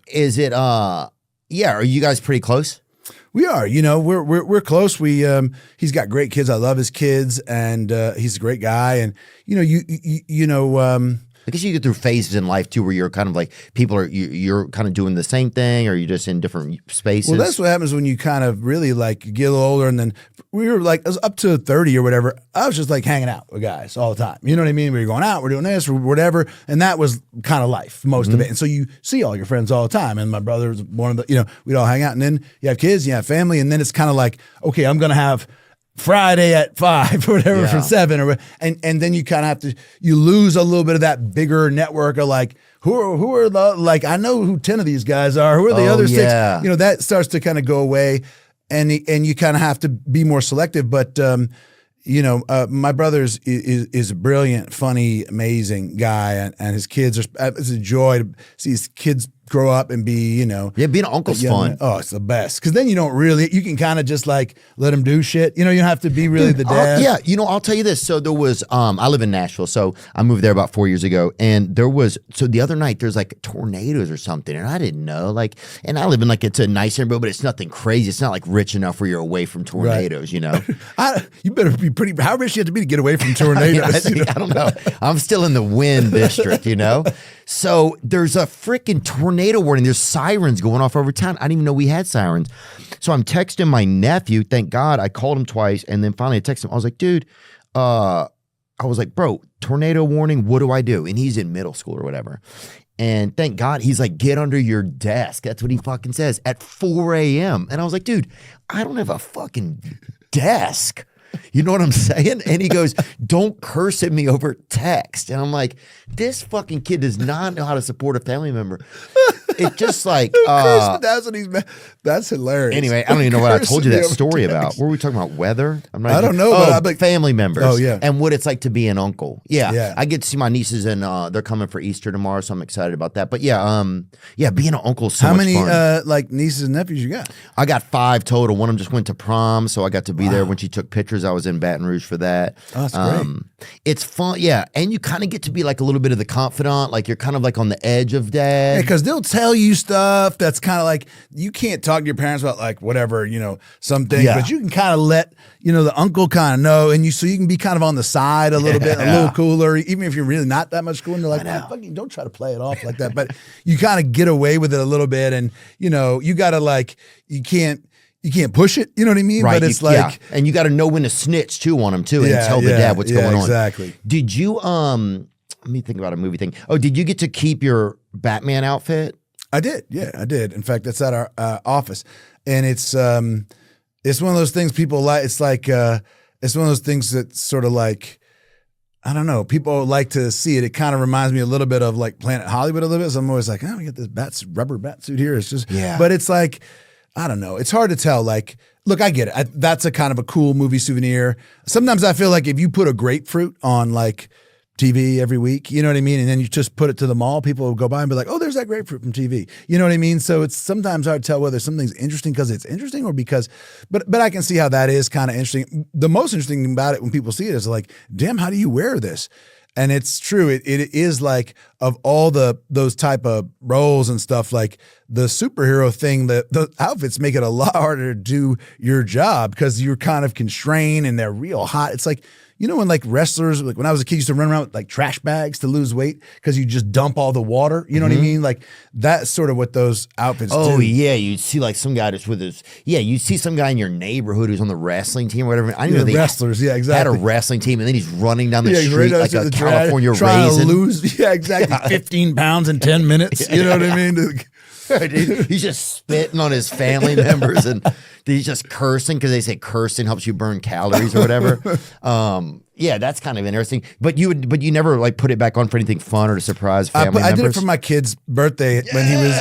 Is it? Yeah. Are you guys pretty close? We are, we're close. He's got great kids. I love his kids, and he's a great guy. And I guess you get through phases in life too, where you're kind of like you're kind of doing the same thing, or you're just in different spaces. Well, that's what happens when you kind of really like get a little older. And then we were like, it was up to 30 or whatever. I was just like hanging out with guys all the time. You know what I mean? We were going out, we're doing this or whatever, and that was kind of life, most of it. And so you see all your friends all the time. And my brother was one of the, we'd all hang out. And then you have kids, you have family, and then it's kind of like, okay, I'm gonna have Friday at 5 or whatever from 7 and then you kind of have to, you lose a little bit of that bigger network of like, who are the, like, I know who 10 of these guys are, who are the other 6, that starts to kind of go away, and you kind of have to be more selective. But, my brother is a brilliant, funny, amazing guy, and his kids it's a joy to see his kids grow up and be, being an uncle's fun. Oh, it's the best. Because then you can kind of just like let them do shit. You don't have to be really the dad. I'll tell you this. So there was, I live in Nashville, so I moved there about 4 years ago, and so the other night there's like tornadoes or something, and I didn't know, and I live in it's a nice neighborhood, but it's nothing crazy. It's not like rich enough where you're away from tornadoes, You better be how rich you have to be to get away from tornadoes. I don't know. I'm still in the wind district, So there's a freaking tornado warning. There's sirens going off over town. I didn't even know we had sirens. So I'm texting my nephew. Thank God I called him twice, and then finally I texted him. I was like, dude, bro, tornado warning. What do I do? And he's in middle school or whatever. And thank God he's like, get under your desk. That's what he fucking says at 4 a.m. And I was like, dude, I don't have a fucking desk. You know what I'm saying? And he goes, don't curse at me over text. And I'm like, this fucking kid does not know how to support a family member. It's just like that's hilarious. Anyway, I don't even know what I told you that story about. What were we talking about? Weather? I don't know. But family members. Oh yeah, and what it's like to be an uncle. Yeah. I get to see my nieces, and they're coming for Easter tomorrow, so I'm excited about that. But being an uncle is so much fun. How many nieces and nephews you got? I got 5 total. One of them just went to prom, so I got to be there when she took pictures. I was in Baton Rouge for that. Oh, that's great. It's fun, and you kind of get to be like a little bit of the confidant, like you're kind of like on the edge of dad. Yeah, because they'll tell you stuff that's kind of like, you can't talk to your parents about like whatever, some things, but you can kind of let, the uncle kind of know, and so you can be kind of on the side a little bit, a little cooler, even if you're really not that much cooler. And they're like, fucking don't try to play it off like that. But you kind of get away with it a little bit, and, you got to you can't push it, you know what I mean? Right. But it's and you got to know when to snitch too on them too, and tell the dad what's going on. Exactly. Did you, let me think about a movie thing. Oh, did you get to keep your Batman outfit? I did. Yeah, I did. In fact, that's at our office, and it's one of those things people like. It's like it's one of those things that sort of like, I don't know, people like to see it. It kind of reminds me a little bit of like Planet Hollywood a little bit. So I'm always like, we got this rubber bat suit here. It's just, but it's like, I don't know. It's hard to tell. Like, look, I get it. That's a kind of a cool movie souvenir. Sometimes I feel like if you put a grapefruit on like TV every week, you know what I mean? And then you just put it to the mall, people will go by and be like, oh, there's that grapefruit from TV. You know what I mean? So it's sometimes hard to tell whether something's interesting because it's interesting or because, but I can see how that is kind of interesting. The most interesting thing about it when people see it is like, damn, how do you wear this? And it's true. It is like, of all those type of roles and stuff, like the superhero thing, the outfits make it a lot harder to do your job because you're kind of constrained and they're real hot. It's like, when like wrestlers, like when I was a kid, used to run around with like trash bags to lose weight because you just dump all the water. You know what I mean? Like that's sort of what those outfits do. Oh yeah, you'd see like some guy that's with his. Yeah, you see some guy in your neighborhood who's on the wrestling team or whatever. I know they wrestlers. Yeah, exactly. Had a wrestling team, and then he's running down the street like a California trying raisin. To lose. Yeah, exactly. 15 pounds in 10 minutes. You know what I mean? He's just spitting on his family members, and he's just cursing because they say cursing helps you burn calories or whatever. Yeah, that's kind of interesting. But you never like put it back on for anything fun or to surprise family members? I did it for my kid's birthday when he was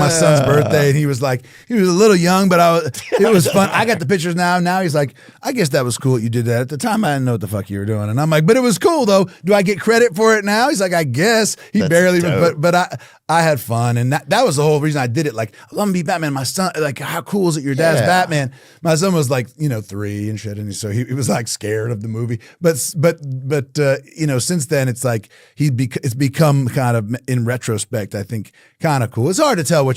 my son's birthday, and he was a little young, but it was fun. I got the pictures now. Now he's like, I guess that was cool that you did that. At the time, I didn't know what the fuck you were doing, and I'm like, but it was cool though. Do I get credit for it now? He's like, I guess. He That's barely, dope. but I had fun, and that was the whole reason I did it. Like, I want to be Batman. My son, like, how cool is it? Your dad's Batman. My son was like, 3 and shit, and so he was like scared of the movie. But you know, since then it's like it's become kind of, in retrospect, I think kind of cool. It's hard to tell what